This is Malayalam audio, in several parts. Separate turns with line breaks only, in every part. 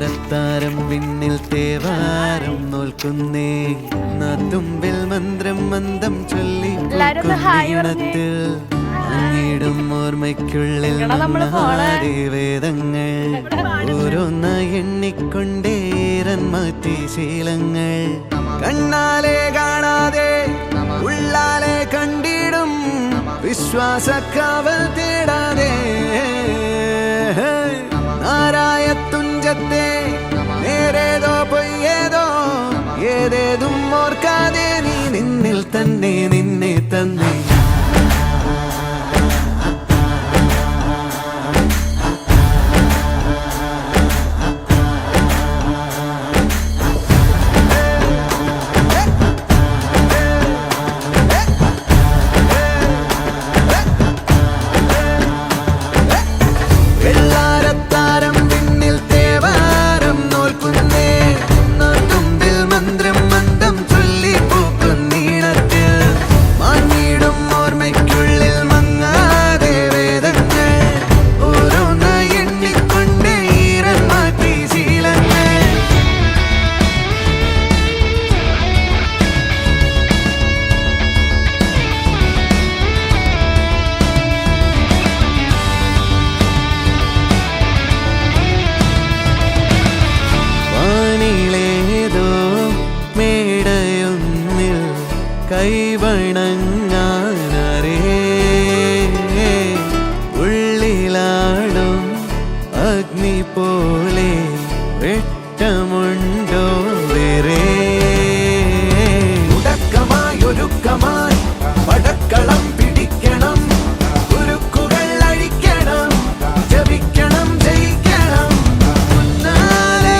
വെള്ളാരത്താരം വിണ്ണിൽ തേവാരം നോൽക്കുന്നേ തുമ്പിൽ മന്ത്രം മന്ദം ചൊല്ലി ഈണത്തിൽ അങ്ങിടും ഓർമ്മയ്ക്കുള്ളിൽ വേദങ്ങൾ ഓരോന്ന എണ്ണിക്കൊണ്ടേരൻ മാറ്റി ശീലങ്ങൾ കണ്ണാലെ കാണാതെ ഉള്ളാലെ കണ്ടിടും വിശ്വാസക്കാവൽ തേടാതെ നാരായ തുഞ്ചത്തെ നേരേതോ പൊയ്യേതോ ഏതേതും ഓർക്കാതെ നീ നിന്നിൽ തന്നെ നിന്നെ തന്നെ കൈവണങ്ങാനരേ ഉള്ളിലാടും അഗ്നി പോലെ വെട്ടമുണ്ടോ വേറെ ഉടക്കമായൊരുക്കമായി പടക്കളം പിടിക്കണം ഉരുക്കുകൾ അഴിക്കണം ജപിക്കണം ജയിക്കണം മുന്നാലെ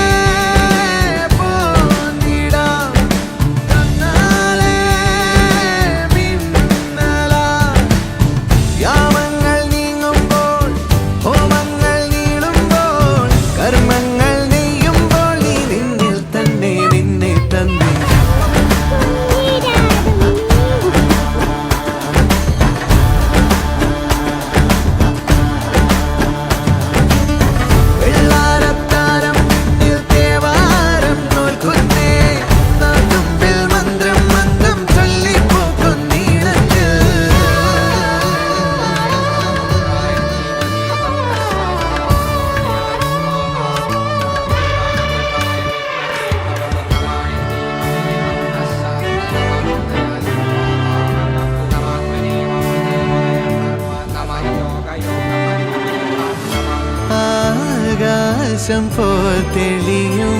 പോന്നിടാം തന്നാലെ യാമങ്ങൾ നീങ്ങുമ്പോൾ ഹോമങ്ങൾ നീളുമ്പോൾ കർമ്മങ്ങൾ നെയ്യുമ്പോൾ നീ നിന്നിൽ തന്നെ നിന്നെ തന്നെ വെള്ളാരത്താരം വിണ്ണിൽ തേവാരം നോൽക്കുന്നേ തുമ്പിൽ മന്ത്രം മന്ദം ചൊല്ലിപ്പോക്കുന്നീണത്തിൽ ആകാശം പോൽ തെളിയും